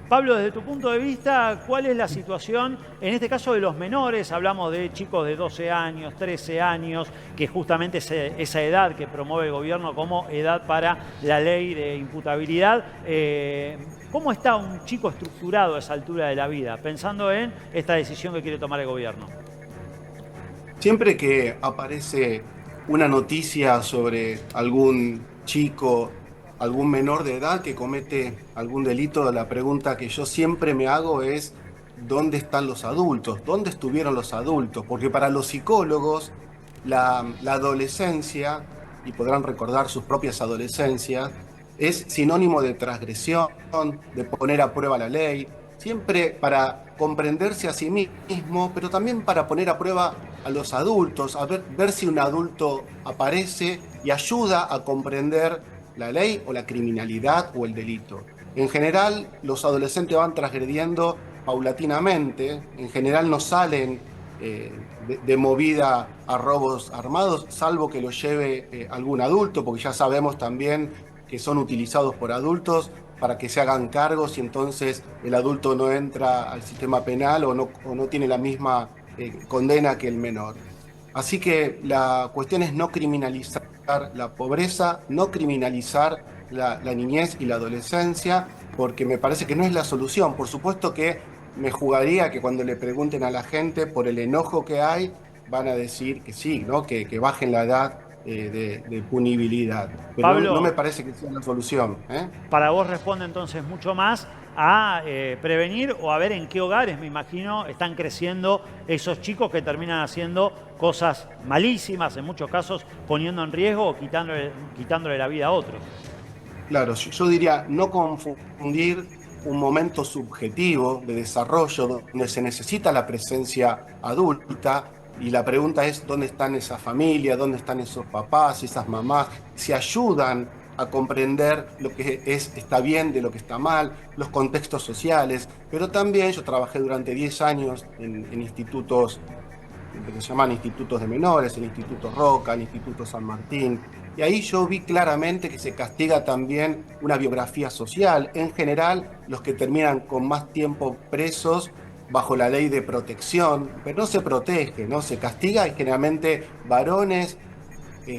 Pablo, desde tu punto de vista, ¿cuál es la situación, en este caso de los menores? Hablamos de chicos de 12 años, 13 años, que justamente es esa edad que promueve el gobierno como edad para la ley de imputabilidad. ¿Cómo está un chico estructurado a esa altura de la vida, pensando en esta decisión que quiere tomar el gobierno? Siempre que aparece una noticia sobre algún chico, algún menor de edad que comete algún delito, la pregunta que yo siempre me hago es, ¿dónde están los adultos? ¿Dónde estuvieron los adultos? Porque para los psicólogos, la adolescencia, y podrán recordar sus propias adolescencias, es sinónimo de transgresión, de poner a prueba la ley, siempre para comprenderse a sí mismo, pero también para poner a prueba a los adultos, a ver si un adulto aparece y ayuda a comprender la ley o la criminalidad o el delito. En general, los adolescentes van transgrediendo paulatinamente, en general no salen de movida a robos armados, salvo que lo lleve algún adulto, porque ya sabemos también que son utilizados por adultos para que se hagan cargos y entonces el adulto no entra al sistema penal o no tiene la misma condena que el menor. Así que la cuestión es no criminalizar la pobreza, no criminalizar la niñez y la adolescencia, porque me parece que no es la solución. Por supuesto que me jugaría que cuando le pregunten a la gente por el enojo que hay, van a decir que sí, ¿no? Que bajen la edad de punibilidad. Pero no Pablo, me parece que sea la solución, ¿eh? para vos responde entonces mucho más a prevenir o a ver en qué hogares, me imagino, están creciendo esos chicos que terminan haciendo cosas malísimas, en muchos casos poniendo en riesgo o quitándole la vida a otros. Claro, yo diría no confundir un momento subjetivo de desarrollo donde se necesita la presencia adulta y la pregunta es dónde están esas familias, dónde están esos papás, esas mamás, si ayudan a comprender lo que está bien de lo que está mal, los contextos sociales, pero también yo trabajé durante 10 años en institutos que se llaman institutos de menores, el Instituto Roca, el Instituto San Martín. Y ahí yo vi claramente que se castiga también una biografía social. En general, los que terminan con más tiempo presos bajo la ley de protección, pero no se protege, ¿no? Se castiga y generalmente varones,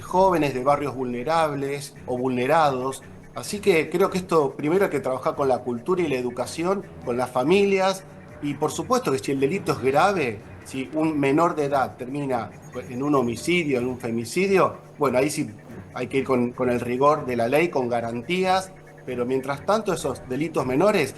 jóvenes de barrios vulnerables o vulnerados. Así que creo que esto primero hay que trabajar con la cultura y la educación, con las familias, y por supuesto que si el delito es grave, si un menor de edad termina en un homicidio, en un femicidio, bueno, ahí sí hay que ir con el rigor de la ley, con garantías, pero mientras tanto esos delitos menores,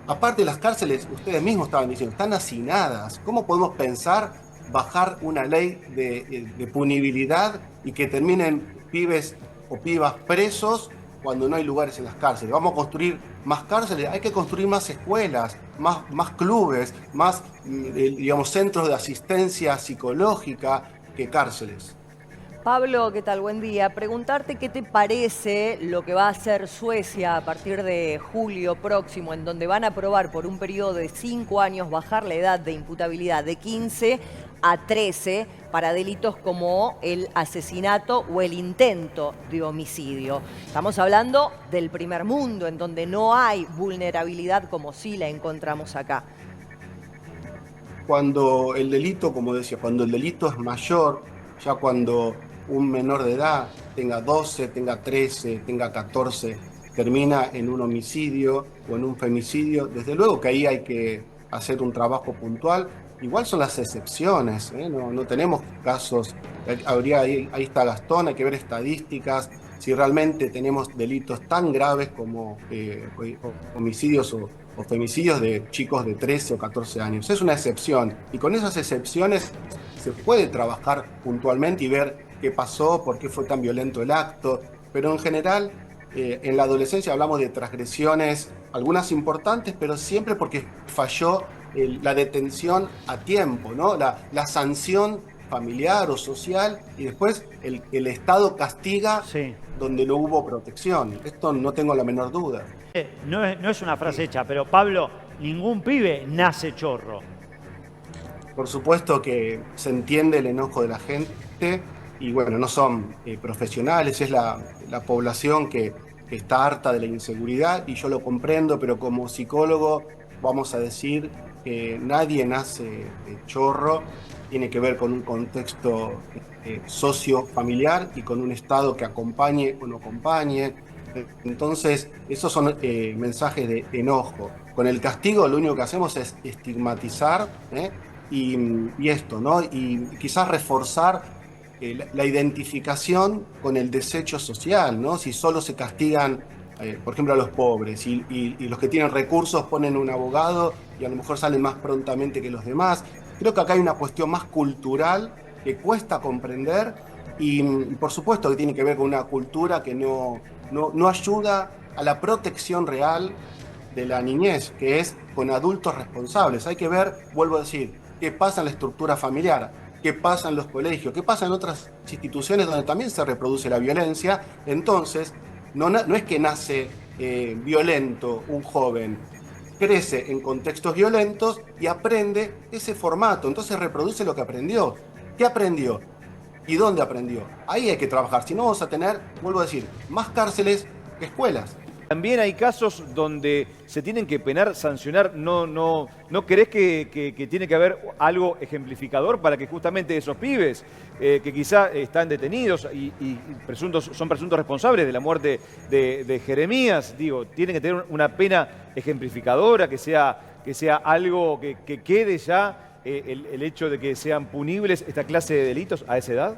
aparte de las cárceles, ustedes mismos estaban diciendo, están hacinadas. ¿Cómo podemos pensar bajar una ley de punibilidad y que terminen pibes o pibas presos cuando no hay lugares en las cárceles? Vamos a construir más cárceles, hay que construir más escuelas, más clubes, más, digamos, centros de asistencia psicológica que cárceles. Pablo, ¿qué tal? Buen día. Preguntarte qué te parece lo que va a hacer Suecia a partir de julio próximo, en donde van a aprobar por un periodo de 5 años bajar la edad de imputabilidad de 15 a 13 para delitos como el asesinato o el intento de homicidio. Estamos hablando del primer mundo, en donde no hay vulnerabilidad como sí la encontramos acá. Cuando el delito, como decía, cuando el delito es mayor, ya cuando un menor de edad tenga 12, tenga 13, tenga 14, termina en un homicidio o en un femicidio, desde luego que ahí hay que hacer un trabajo puntual. Igual son las excepciones, ¿eh? No tenemos casos, ahí está Gastón, hay que ver estadísticas, si realmente tenemos delitos tan graves como homicidios o femicidios de chicos de 13 o 14 años. Es una excepción y con esas excepciones se puede trabajar puntualmente y ver qué pasó, por qué fue tan violento el acto, pero en general en la adolescencia hablamos de transgresiones, algunas importantes, pero siempre porque falló la detención a tiempo, ¿no? La sanción familiar o social y después el Estado castiga Sí. donde no hubo protección. Esto no tengo la menor duda. No es una frase hecha, pero Pablo, ningún pibe nace chorro. Por supuesto que se entiende el enojo de la gente y bueno, no son profesionales, es la población que que está harta de la inseguridad y yo lo comprendo, pero como psicólogo vamos a decir que nadie nace chorro, tiene que ver con un contexto socio-familiar y con un Estado que acompañe o no acompañe. Entonces, esos son mensajes de enojo. Con el castigo lo único que hacemos es estigmatizar, ¿eh? Y esto, ¿no? Y quizás reforzar la identificación con el desecho social, ¿no? Si solo se castigan, por ejemplo, a los pobres y los que tienen recursos ponen un abogado y a lo mejor salen más prontamente que los demás. Creo que acá hay una cuestión más cultural que cuesta comprender y por supuesto que tiene que ver con una cultura que no ayuda a la protección real de la niñez, que es con adultos responsables. Hay que ver, vuelvo a decir, qué pasa en la estructura familiar, qué pasa en los colegios, qué pasa en otras instituciones donde también se reproduce la violencia. Entonces, no es que nace violento un joven, crece en contextos violentos y aprende ese formato, entonces reproduce lo que aprendió. ¿Qué aprendió? ¿Y dónde aprendió? Ahí hay que trabajar, si no vamos a tener, vuelvo a decir, más cárceles que escuelas. También hay casos donde se tienen que penar, sancionar. ¿No crees que tiene que haber algo ejemplificador para que justamente esos pibes que quizá están detenidos y son presuntos responsables de la muerte de Jeremías, digo, tienen que tener una pena ejemplificadora, que sea algo que quede ya el hecho de que sean punibles esta clase de delitos a esa edad?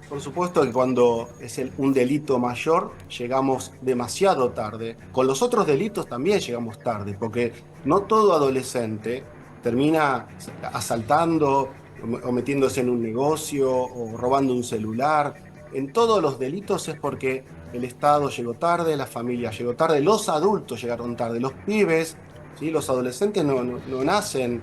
Por supuesto que cuando es un delito mayor llegamos demasiado tarde. Con los otros delitos también llegamos tarde, porque no todo adolescente termina asaltando o metiéndose en un negocio o robando un celular. En todos los delitos es porque el Estado llegó tarde, la familia llegó tarde, los adultos llegaron tarde, los pibes, ¿sí? Los adolescentes no nacen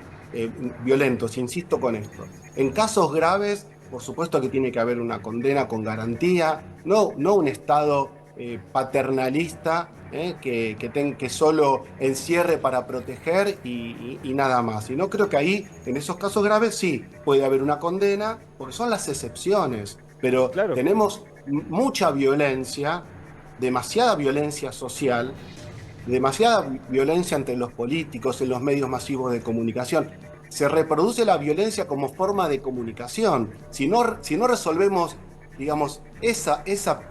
violentos, insisto con esto. En casos graves, por supuesto que tiene que haber una condena con garantía, no un Estado paternalista que solo encierre para proteger y nada más. Y no creo que ahí, en esos casos graves, sí puede haber una condena, porque son las excepciones, pero Claro. tenemos mucha violencia, demasiada violencia social, demasiada violencia entre los políticos, en los medios masivos de comunicación. Se reproduce la violencia como forma de comunicación. Si no resolvemos, digamos,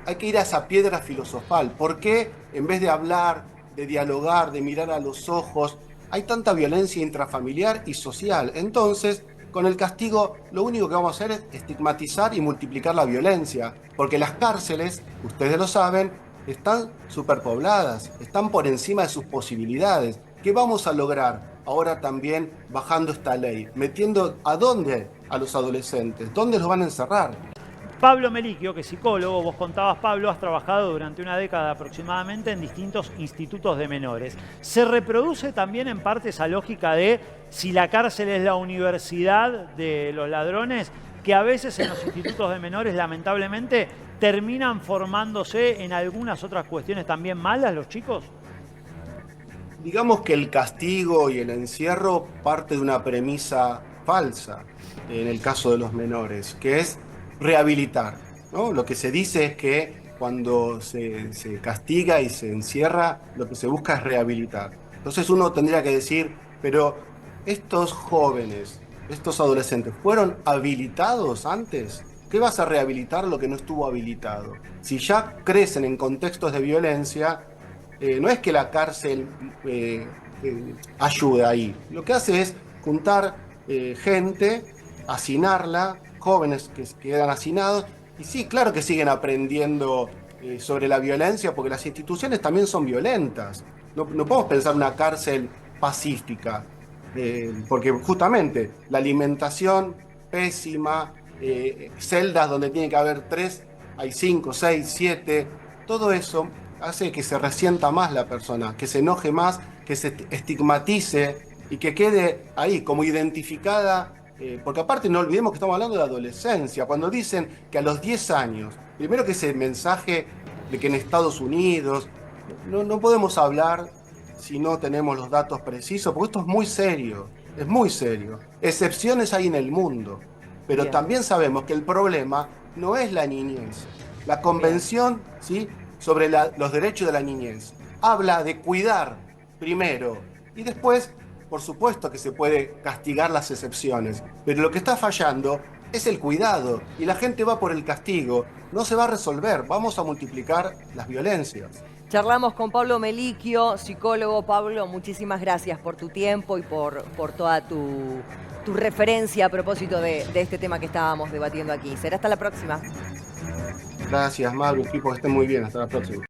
hay que ir a esa piedra filosofal. ¿Por qué en vez de hablar, de dialogar, de mirar a los ojos, hay tanta violencia intrafamiliar y social? Entonces, con el castigo, lo único que vamos a hacer es estigmatizar y multiplicar la violencia. Porque las cárceles, ustedes lo saben, están superpobladas, están por encima de sus posibilidades. ¿Qué vamos a lograr ahora también bajando esta ley? Metiendo ¿a dónde? A los adolescentes. ¿Dónde los van a encerrar? Pablo Melicchio, que es psicólogo, vos contabas, Pablo, has trabajado durante una década aproximadamente en distintos institutos de menores. ¿Se reproduce también en parte esa lógica de si la cárcel es la universidad de los ladrones, que a veces en los institutos de menores, lamentablemente, terminan formándose en algunas otras cuestiones también malas los chicos? Digamos que el castigo y el encierro parte de una premisa falsa en el caso de los menores, que es rehabilitar, ¿no? Lo que se dice es que cuando se castiga y se encierra, lo que se busca es rehabilitar. Entonces uno tendría que decir, pero estos jóvenes, estos adolescentes, ¿fueron habilitados antes? ¿Qué vas a rehabilitar lo que no estuvo habilitado? Si ya crecen en contextos de violencia, no es que la cárcel ayuda ahí. Lo que hace es juntar gente, hacinarla, jóvenes que quedan hacinados, y sí, claro que siguen aprendiendo sobre la violencia, porque las instituciones también son violentas. No podemos pensar una cárcel pacífica, porque justamente la alimentación pésima, celdas donde tiene que haber 3, hay 5, 6, 7, todo eso hace que se resienta más la persona, que se enoje más, que se estigmatice y que quede ahí como identificada, porque aparte no olvidemos que estamos hablando de adolescencia, cuando dicen que a los 10 años, primero que ese mensaje de que en Estados Unidos, no podemos hablar si no tenemos los datos precisos, porque esto es muy serio. Excepciones hay en el mundo, pero también sabemos que el problema no es la niñez. La convención, ¿sí?, sobre los derechos de la niñez. Habla de cuidar primero y después, por supuesto que se puede castigar las excepciones, pero lo que está fallando es el cuidado y la gente va por el castigo. No se va a resolver, vamos a multiplicar las violencias. Charlamos con Pablo Meliquio, psicólogo. Pablo, muchísimas gracias por tu tiempo y por toda tu referencia a propósito de este tema que estábamos debatiendo aquí. Será hasta la próxima. Gracias, Maru, equipo, que estén muy bien. Hasta la próxima.